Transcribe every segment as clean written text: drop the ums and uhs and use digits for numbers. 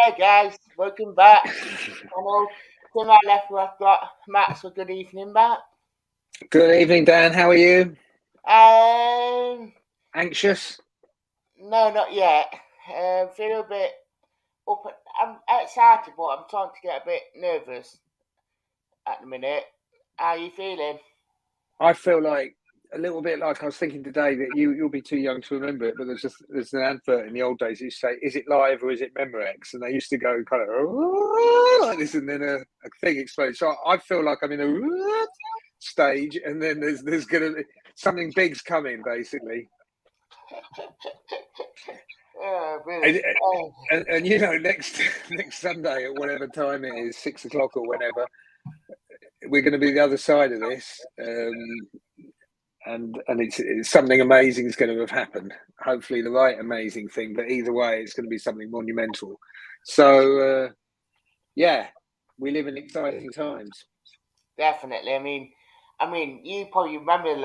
Hey guys, welcome back to the channel. To my left, I've got Matt. So good evening, Matt. Good evening, Dan. How are you? Um, Anxious? no, not yet. Feel a bit up. I'm excited, but I'm starting to get a bit nervous at the minute. How are you feeling? I feel like a little bit like I was thinking today that you'll be too young to remember it, but there's an advert in the old days that used to say, "Is it live or is it Memorex?" And they used to go kind of like this, and then a thing explodes. So I feel like I'm in a stage, and then there's gonna be something big's coming, basically. Really. And next Sunday at whatever time it is, 6 o'clock or whenever, we're going to be the other side of this, and it's something amazing is going to have happened. Hopefully, the right amazing thing, but either way, it's going to be something monumental. So, yeah, we live in exciting times. Definitely. You probably remember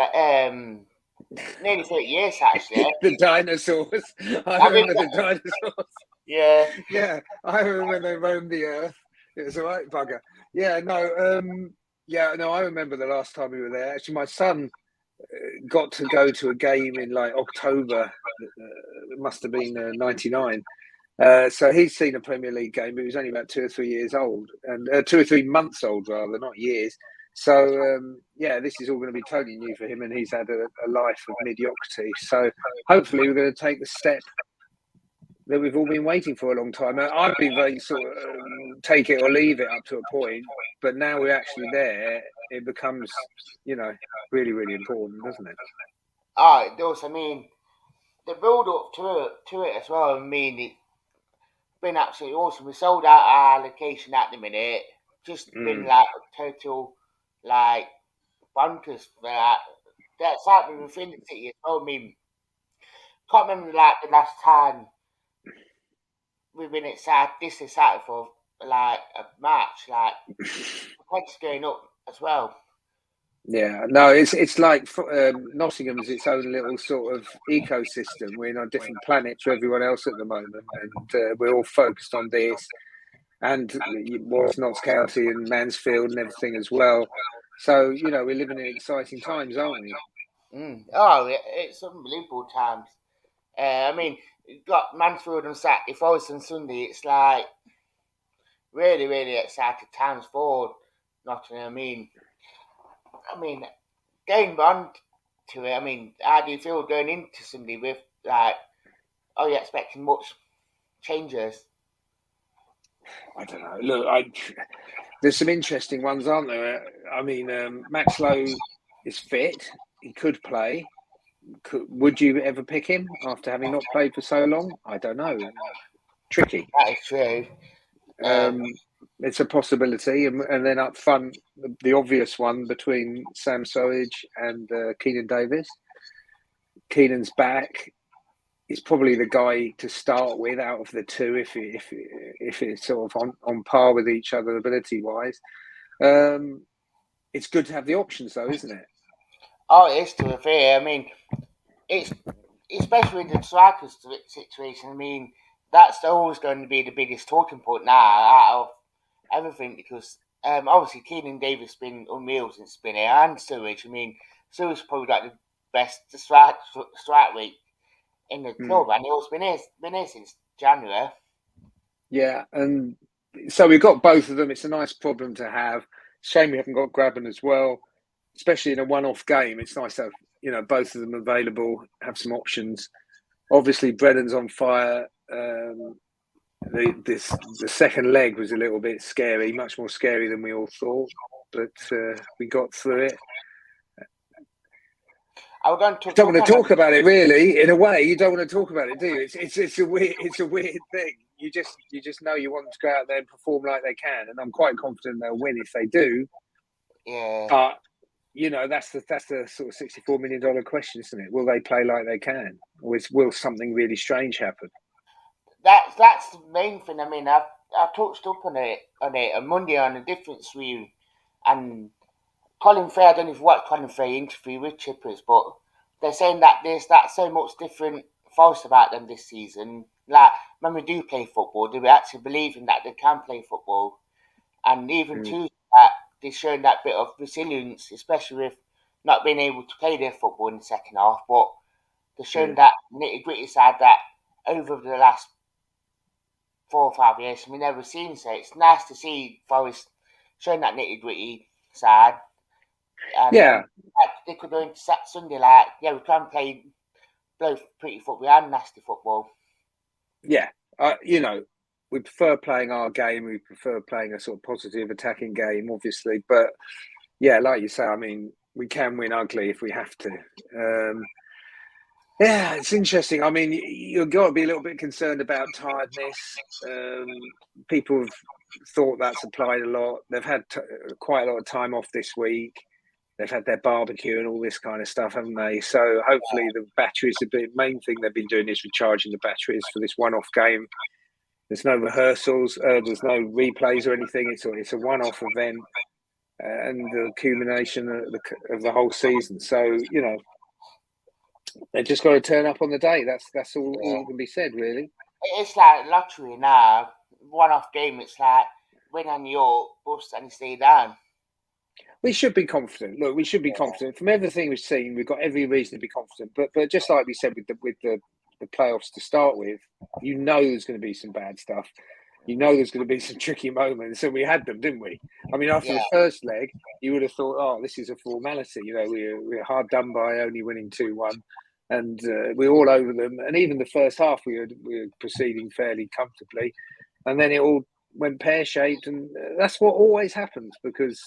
nearly 30 years actually. The dinosaurs. I I mean, remember the dinosaurs. yeah. Yeah, I remember when they roamed the earth. It was a right bugger. Yeah, no, I remember the last time we were there. Actually, my son got to go to a game in like October. It must have been '99. So he's seen a Premier League game, but he was only about 2 or 3 years old, and 2 or 3 months old rather, not years. So yeah, this is all going to be totally new for him, and he's had a life of mediocrity. So hopefully, we're going to take the step that we've all been waiting for a long time. I've been very sort of take it or leave it up to a point, but now we're actually there. It becomes, really, really important, doesn't it? Oh, it does. The build up to it as well. It's been absolutely awesome. We sold out our location at the minute. Just been like total like bonkers for that. That's happening within the city as well. Can't remember like the last time we've been excited for like a match. Like the points going up as well. Yeah, no, it's like Nottingham's its own little sort of ecosystem. We're on a different planet to everyone else at the moment, and we're all focused on this. And what's Notts County and Mansfield and everything as well. So we're living in exciting times, aren't we? It's unbelievable times. You've got Mansfield on Saturday, Forest on Sunday. It's like really, really excited times for Nottingham. Going on to it. How do you feel going into Sunday with like? Are you expecting much changes? I don't know. Look, there's some interesting ones, aren't there? Max Lowe is fit. He could play. Would you ever pick him after having not played for so long? I don't know. Tricky. That is true. It's a possibility, and then up front, the obvious one between Sam Surridge and Keenan Davis. Keenan's back. He's probably the guy to start with out of the two, if it's sort of on par with each other ability wise. It's good to have the options, though, isn't it? Oh, it is to be fair. It's especially in the striker situation. That's always going to be the biggest talking point now out of everything because obviously Keenan Davis been unreal since been here and Surridge. Surridge probably got the best strike rate in the club, and he's been here since January. Yeah, and so we've got both of them. It's a nice problem to have. Shame we haven't got Graben as well, especially in a one-off game. It's nice to have both of them available, have some options. Obviously, Brennan's on fire. The second leg was a little bit scary, much more scary than we all thought, but we got through it. I was going to don't want to talk about it, really. In a way, you don't want to talk about it, do you? It's a weird thing. You just know you want them to go out there and perform like they can, and I'm quite confident they'll win if they do. Yeah. But that's the sort of $64 million question, isn't it? Will they play like they can, or will something really strange happen? That's the main thing. I touched up on it on Monday on a difference review, and Colin Fray. I don't know if you watched Colin Fray interview with Chippers, but they're saying that that's so much different false about them this season. Like when we do play football, do we actually believe in that they can play football? And even to that, they've shown that bit of resilience, especially with not being able to play their football in the second half. But they've shown that nitty gritty side that over the last 4 or 5 years we've never seen. So it's nice to see Forest showing that nitty gritty side. And they could go into Sunday like, yeah, we can play both pretty football and nasty football. Yeah, we prefer playing our game. We prefer playing a sort of positive attacking game, obviously. But yeah, like you say, I mean, we can win ugly if we have to. Yeah, it's interesting. I mean, you've got to be a little bit concerned about tiredness. People have thought that's applied a lot. They've had quite a lot of time off this week. They've had their barbecue and all this kind of stuff, haven't they? So hopefully the batteries, the main thing they've been doing is recharging the batteries for this one-off game. There's no rehearsals. There's no replays or anything. It's a one-off event and the accumulation of the whole season. So, they just got to turn up on the day. That's all can be said, really. It's like lottery now. One-off game. It's like win on your bust and stay down. We should be confident. Look, we should be confident from everything we've seen. We've got every reason to be confident. But just like we said with the playoffs to start with, there's going to be some bad stuff. There's going to be some tricky moments, and we had them, didn't we? I mean, after the first leg, you would have thought, "Oh, this is a formality." We're hard done by only winning 2-1, and we're all over them. And even the first half, we were proceeding fairly comfortably, and then it all went pear-shaped, and that's what always happens because.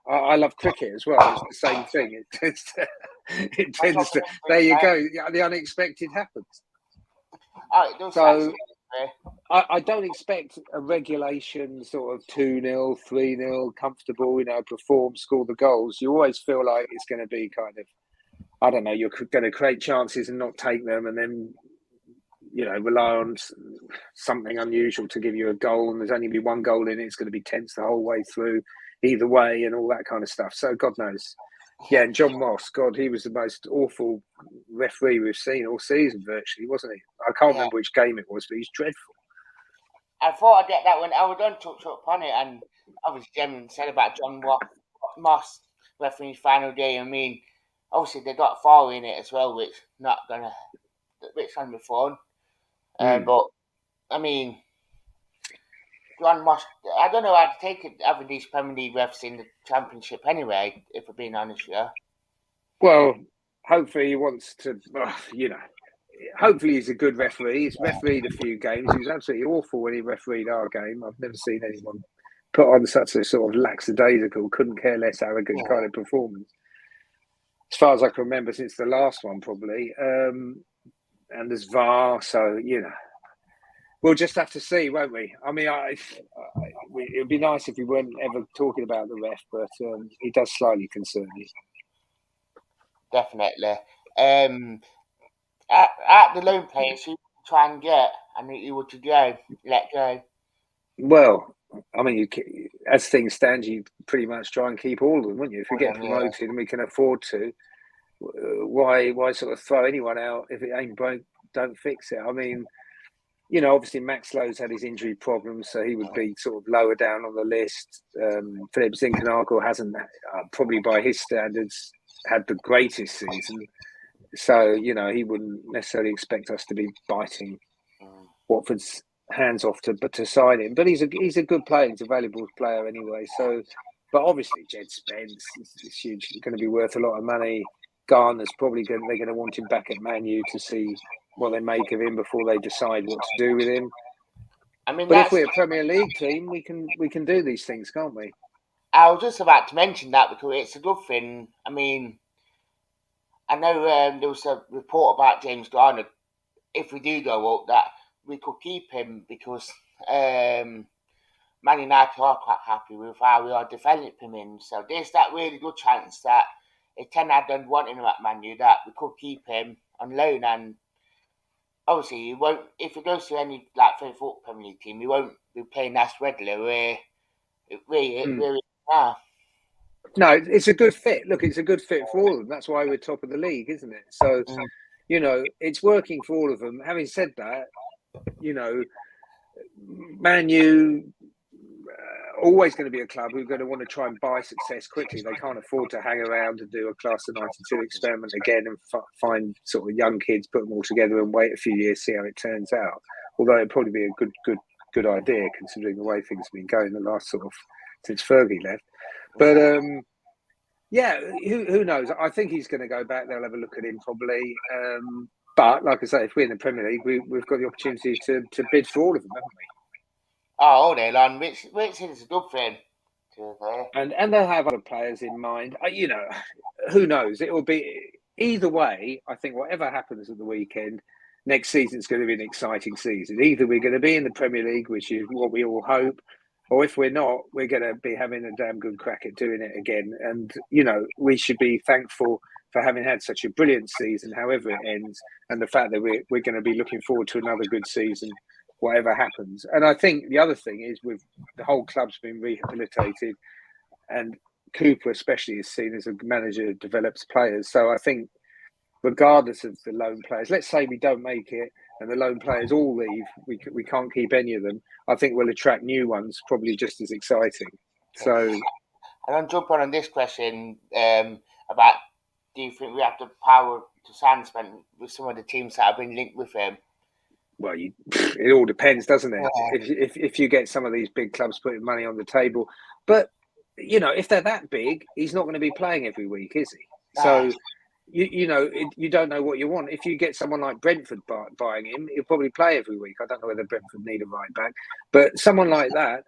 I love cricket as well. It's the same thing. It tends to. There you go. The unexpected happens. So I don't expect a regulation sort of 2-0, 3-0, comfortable. Perform, score the goals. You always feel like it's going to be kind of. I don't know. You're going to create chances and not take them, and then. Rely on something unusual to give you a goal, and there's only be one goal in it. It's going to be tense the whole way through, either way, and all that kind of stuff. So God knows. Yeah, and John Moss, God, he was the most awful referee we've seen all season, virtually, wasn't he? I can't remember which game it was, but he's dreadful. I thought I'd get that when I was done touch up on it, and obviously Jem said about John Moss refereeing final day. I mean, obviously they got far in it as well, which gonna be fun. But I mean, John Moss, I don't know how to take it having these Premier League refs in the Championship anyway, if I'm being honest with you. Well, hopefully he wants to, hopefully he's a good referee. He's refereed a few games. He was absolutely awful when he refereed our game. I've never seen anyone put on such a sort of lackadaisical, couldn't care less arrogant kind of performance. As far as I can remember, since the last one, probably. And there's VAR, so, we'll just have to see, won't we? I mean, it would be nice if we weren't ever talking about the ref, but he does slightly concern me. Definitely. At the loan players, who try and get, and you would let go. Well, I mean, as things stand, you pretty much try and keep all of them, wouldn't you? If we get promoted and we can afford to, why sort of throw anyone out if it ain't broke? Don't fix it. I mean, obviously Max Lowe's had his injury problems, so he would be sort of lower down on the list. Philip Zinchenko hasn't, probably by his standards, had the greatest season. So, he wouldn't necessarily expect us to be biting Watford's hands off to sign him. But he's a good player. He's a valuable player anyway. So, but obviously Jed Spence is huge. He's going to be worth a lot of money. Garner's they're going to want him back at Man U to see what they make of him before they decide what to do with him. I mean, but if we're a Premier League team, we can do these things, can't we? I was just about to mention that because it's a good thing. I mean, I know there was a report about James Garner. If we do go up, that we could keep him because Man United are quite happy with how we are developing him. So there's that really good chance that if Ten Hag don't want him at Man U, that we could keep him on loan. And obviously, he won't. If he goes to any fifth Premier League team, he won't be playing as regular. No, it's a good fit. Look, it's a good fit for all of them. That's why we're top of the league, isn't it? So, you know, it's working for all of them. Having said that, you know, Man U always going to be a club who are going to want to try and buy success quickly. They can't afford to hang around and do a class of '92 experiment again and find sort of young kids, put them all together and wait a few years, see how it turns out. Although it'd probably be a good idea considering the way things have been going the last sort of since Fergie left. But yeah, who knows? I think he's going to go back. They'll have a look at him probably. But like I say, if we're in the Premier League, we've got the opportunity to bid for all of them, haven't we? Oh, all day long, which is a good thing. And they'll have other players in mind. You know, who knows? It will be either way. I think whatever happens at the weekend, next season's going to be an exciting season. Either we're going to be in the Premier League, which is what we all hope, or if we're not, we're going to be having a damn good crack at doing it again. And, you know, we should be thankful for having had such a brilliant season, however it ends, and the fact that we're going to be looking forward to another good season, whatever happens. And I think the other thing is with the whole club's been rehabilitated, and Cooper especially is seen as a manager who develops players. So I think regardless of the loan players, let's say we don't make it and the loan players all leave, we can't keep any of them. I think we'll attract new ones, probably just as exciting. So, and I'll jump on this question about: do you think we have the power to Sandsman with some of the teams that have been linked with him? Well, it all depends, doesn't it? Yeah. If you get some of these big clubs putting money on the table, but you know, if they're that big, he's not going to be playing every week, is he? So. You know, you don't know what you want. If you get someone like Brentford buying him, he'll probably play every week. I don't know whether Brentford need a right back, but someone like that.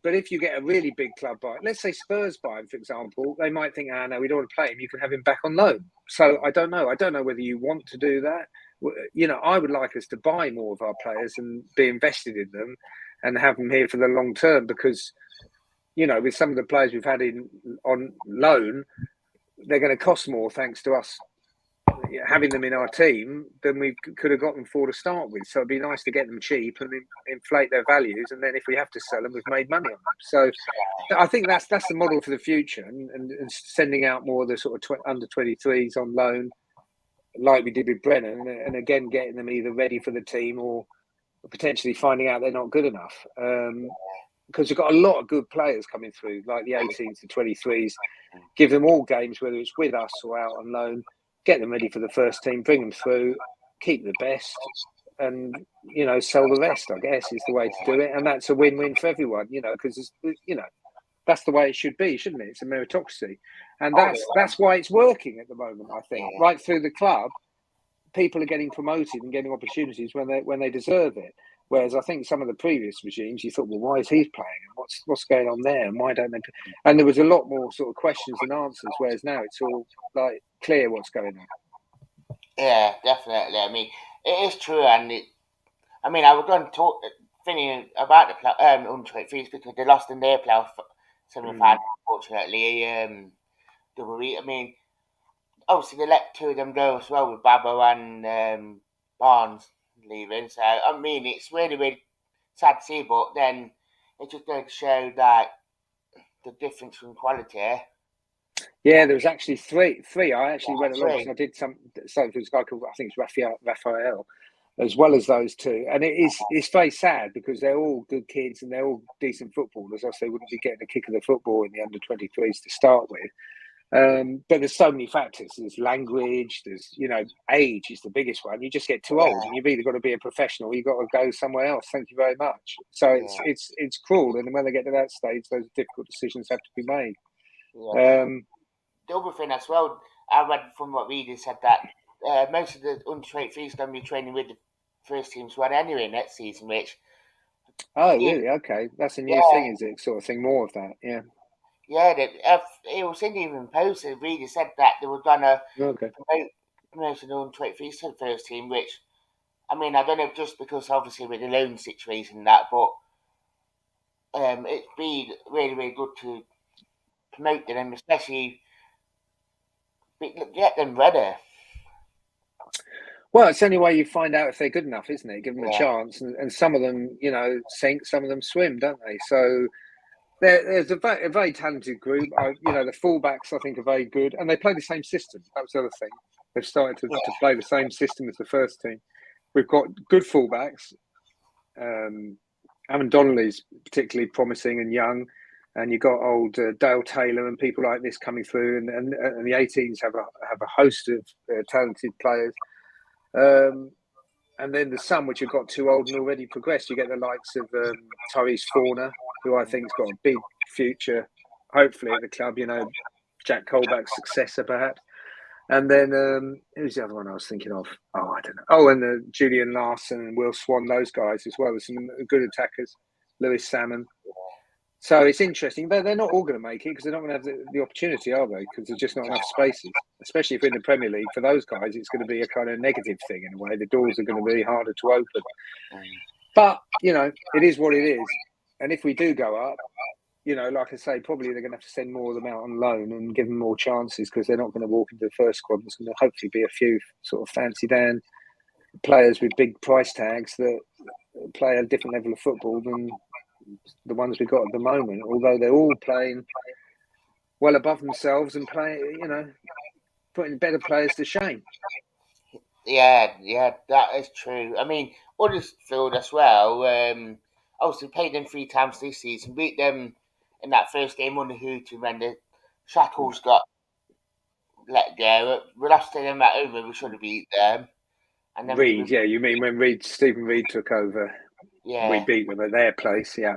But if you get a really big club buy, let's say Spurs buy him, for example, they might think, no, we don't want to play him. You can have him back on loan. So I don't know. I don't know whether you want to do that. You know, I would like us to buy more of our players and be invested in them and have them here for the long term because, you know, with some of the players we've had on loan, they're going to cost more thanks to us having them in our team than we could have got them for to start with. So it'd be nice to get them cheap and inflate their values. And then if we have to sell them, we've made money on them. So I think that's the model for the future and sending out more of the sort of under 23s on loan like we did with Brennan and again, getting them either ready for the team or potentially finding out they're not good enough. Because we've got a lot of good players coming through, like the 18s to 23s. Give them all games, whether it's with us or out on loan. Get them ready for the first team, bring them through, keep the best, and you know, sell the rest. I guess is the way to do it, and that's a win-win for everyone. You know, because you know that's the way it should be, shouldn't it? It's a meritocracy, and that's why it's working at the moment. I think right through the club, people are getting promoted and getting opportunities when they deserve it. Whereas I think some of the previous regimes, you thought, well, why is he playing? And what's going on there? And why don't they? And there was a lot more sort of questions than answers. Whereas now it's all like clear what's going on. Yeah, definitely. I mean, it is true, and I mean, I was going to talk thinking about the under-23s because they lost in their playoff semi-final, unfortunately. I mean, obviously they let two of them go as well with Babbo and Barnes leaving. So I mean, it's really, really sad to see, but then it just goes to show that the difference in quality. Yeah, there was actually three. I actually went along because I did something with this guy called, I think it's Raphael, as well as those two. And it's very sad because they're all good kids and they're all decent footballers. Else they wouldn't be getting a kick of the football in the under-23s to start with. But there's so many factors. There's language. There's, you know, age is the biggest one. You just get too old, and you've either got to be a professional, or you've got to go somewhere else. Thank you very much. So it's cruel, and when they get to that stage, those difficult decisions have to be made. Yeah. The other thing as well, I read from what readers said that most of the under-23s going to be training with the first team squad anyway next season. Which really? Okay, that's a new thing, is it? Sort of thing, more of that, yeah. Yeah, it was in the Evening Post. The reader said that they were gonna promote the under-23s to the first team. Which, I mean, I don't know, just because obviously with the loan situation and that, but it'd be really, really good to promote them, especially get them ready. Well, it's the only way you find out if they're good enough, isn't it? Give them a chance, and some of them, you know, sink, some of them swim, don't they? So. There's a very talented group. You know, the fullbacks I think are very good, and they play the same system. That was the other thing. They've started to play the same system as the first team. We've got good fullbacks. Aaron Donnelly's particularly promising and young, and you've got old Dale Taylor and people like this coming through, and the 18s have a host of talented players. And then there's some which have got too old and already progressed. You get the likes of Tyrese Forner, who I think's got a big future, hopefully at the club. Jack Colback's successor, perhaps. And then who's the other one I was thinking of? Oh, I don't know. Oh, and Julian Larson and Will Swan, those guys as well. There's some good attackers. Lewis Salmon. So it's interesting, but they're not all going to make it because they're not going to have the opportunity, are they? Because there's just not enough spaces, especially if we're in the Premier League. For those guys, it's going to be a kind of negative thing in a way. The doors are going to be harder to open. But, it is what it is. And if we do go up, like I say, probably they're going to have to send more of them out on loan and give them more chances because they're not going to walk into the first squad. There's going to hopefully be a few sort of fancy Dan players with big price tags that play a different level of football than the ones we've got at the moment, although they're all playing well above themselves and putting better players to shame. Yeah, that is true. I mean, Huddersfield as well. Obviously, played them 3 times this season. Beat them in that first game under Hooton when the shackles got let go. We lost to them at home and we should have beat them. And then Reed, you mean when Stephen Reed took over? Yeah, we beat them at their place. Yeah.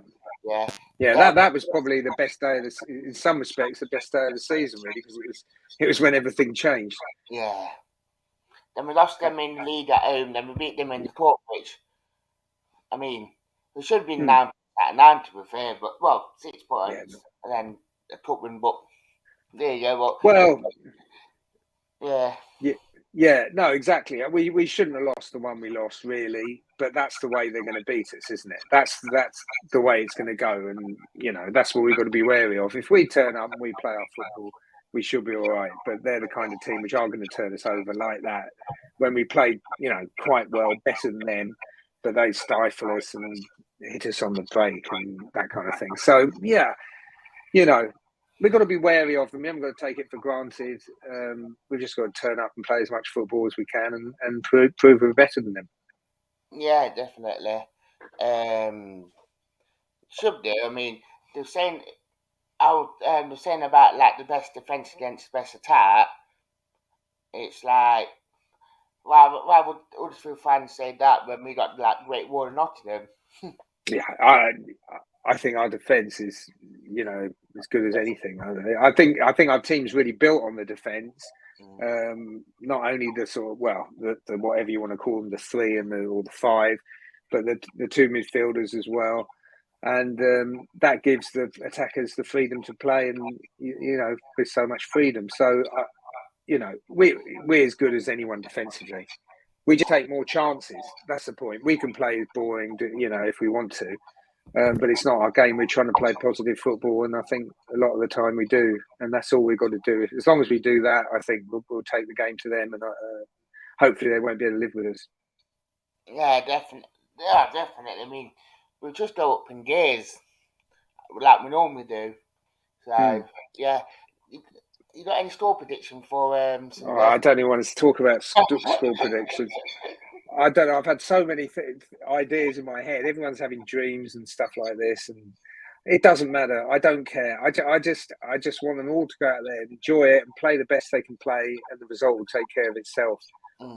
That was probably the best day in some respects, the best day of the season, really, because it was when everything changed. Yeah. Then we lost them in the league at home. Then we beat them in the cup, which, I mean, we should have been 9 to be fair, but 6 points, and then a cup win. But there you go. No, exactly. We shouldn't have lost the one we lost, really, but that's the way they're going to beat us, isn't it? That's the way it's going to go, and that's what we've got to be wary of. If we turn up and we play our football, we should be all right. But they're the kind of team which are going to turn us over like that when we played, quite well, better than them, but they stifle us and hit us on the break and that kind of thing. So we've got to be wary of them. We haven't got to take it for granted. We've just got to turn up and play as much football as we can and prove we're better than them. Yeah, definitely. Should do. I mean, they're saying about like the best defense against the best attack. It's like, why would Huddersfield fans say that when we got like Great Wall in Nottingham? I think our defence is, as good as anything. I think our team's really built on the defence. Not only the sort of the whatever you want to call them, the 3 or the 5, but the 2 midfielders as well, and that gives the attackers the freedom to play, and with so much freedom. So we're as good as anyone defensively. We just take more chances. That's the point. We can play boring, if we want to. But it's not our game. We're trying to play positive football, and I think a lot of the time we do, and that's all we've got to do. As long as we do that, I think we'll take the game to them, and hopefully they won't be able to live with us. Yeah, definitely. I mean, we'll just go up in gears like we normally do. So yeah, you got any score prediction for? I don't even want to talk about score predictions. I don't know. I've had so many ideas in my head. Everyone's having dreams and stuff like this, and it doesn't matter. I don't care. I just want them all to go out there and enjoy it and play the best they can play, and the result will take care of itself.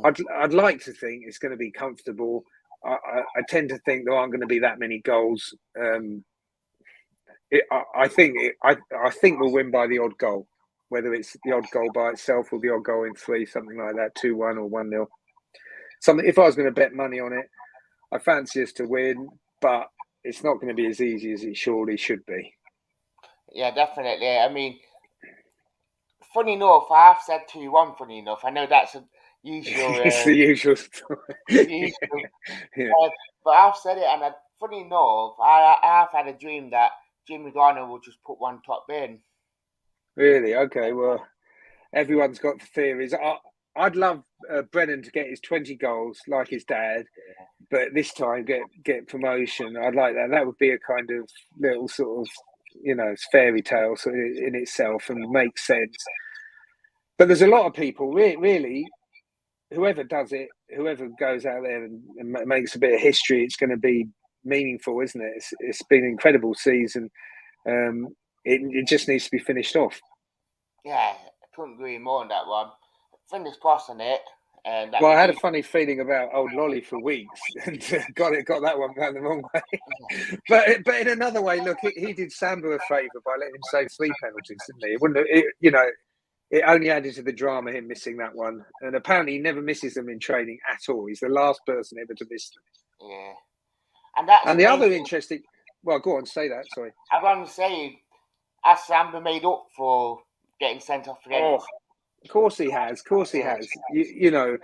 I'd like to think it's going to be comfortable. I tend to think there aren't going to be that many goals. I think we'll win by the odd goal, whether it's the odd goal by itself or the odd goal in 3, something like that, 2-1 or 1-0. Something. If I was going to bet money on it, I fancy us to win, but it's not going to be as easy as it surely should be. Yeah, definitely. I mean, funny enough, I've said 2-1. Funny enough, I know that's a usual. It's the usual story. But I've said it, and funny enough, I've had a dream that Jimmy Garner will just put one top in. Really? Okay. Well, everyone's got theories. I'd love Brennan to get his 20 goals like his dad, but this time get promotion. I'd like that. That would be a kind of little sort of, fairy tale in itself and makes sense. But there's a lot of people, really, whoever does it, whoever goes out there and makes a bit of history, it's going to be meaningful, isn't it? It's been an incredible season. It just needs to be finished off. Yeah, I couldn't agree more on that one. Fingers crossed on it. Well, I had a funny feeling about old Lolly for weeks, and got that one down the wrong way. but in another way, look, he did Samba a favour by letting him save 3 penalties, didn't he? It wouldn't, it only added to the drama him missing that one, and apparently he never misses them in training at all. He's the last person ever to miss them. Yeah, and that's and the other interesting. Well, go on, say that. Sorry, I want to say, has Samba made up for getting sent off again? Oh, of course he has. Of course he has. You know,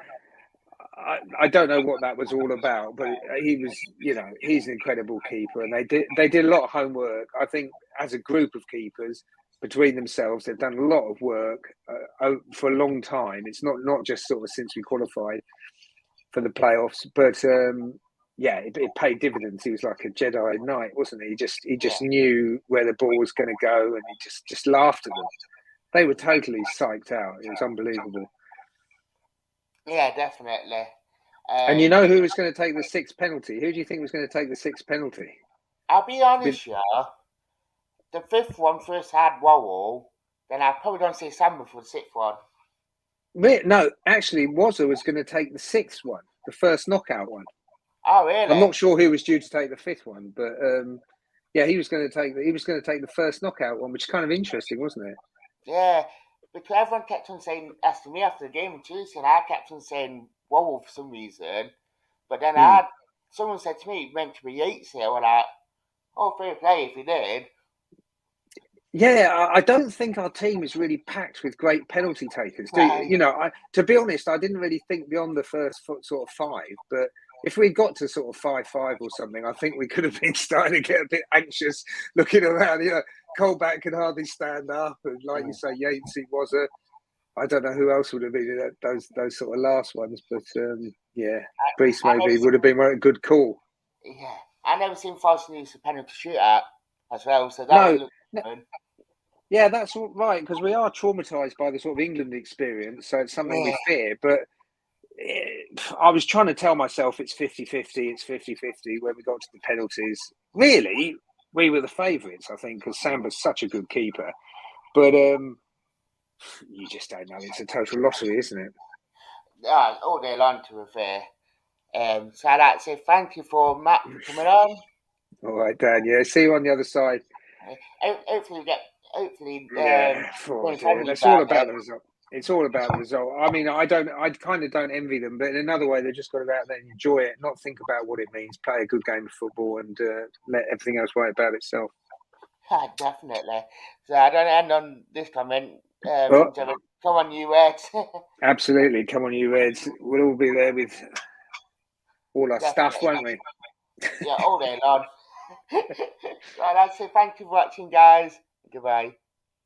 I don't know what that was all about, but he was, he's an incredible keeper, and they did a lot of homework. I think as a group of keepers between themselves, they've done a lot of work for a long time. It's not just sort of since we qualified for the playoffs, but it paid dividends. He was like a Jedi Knight, wasn't he? He just knew where the ball was going to go, and he just laughed at them. They were totally psyched out. It was unbelievable. Yeah, definitely. And you know who was going to take the 6th penalty? Who do you think was going to take the 6th penalty? I'll be honest, the 5th one first had Wowell, then I probably don't say Samba for the 6th one. No, actually, Wazza was going to take the 6th one, the first knockout one. Oh, really? I'm not sure who was due to take the 5th one, but he was going to take the first knockout one, which is kind of interesting, wasn't it? Yeah, because everyone kept on asking me after the game on Tuesday, and I kept on saying Wowell for some reason. But then someone said to me it meant to be Yates here. We're like, oh, fair play if he did. Yeah, I don't think our team is really packed with great penalty takers. To be honest, I didn't really think beyond the first sort of 5. But if we got to sort of 5-5 or something, I think we could have been starting to get a bit anxious looking around. Colback could hardly stand up, and like you say, Yates was I don't know who else would have been those sort of last ones, but Brees maybe would have been a good call. Yeah, I never seen Forest use a penalty shootout as well, so that would look good. Yeah, that's right, because we are traumatised by the sort of England experience, so it's something we fear. But I was trying to tell myself it's 50-50, it's 50-50 when we got to the penalties. Really, we were the favourites, I think, because Samba's such a good keeper. But you just don't know. It's a total lottery, isn't it? All day long, to be fair. So I'd like to say thank you for Matt coming on. All right, Dan. Yeah, see you on the other side. Hopefully, it's all about the result. It's all about the result. I mean, I kind of don't envy them, but in another way, they've just got to go out there and enjoy it, not think about what it means, play a good game of football, and let everything else write about itself. Definitely. So I don't end on this comment. Come on, you Reds. Absolutely, come on, you Reds. We'll all be there with all our stuff, won't we? Yeah, all day long. Right, I'd say thank you for watching, guys. Goodbye.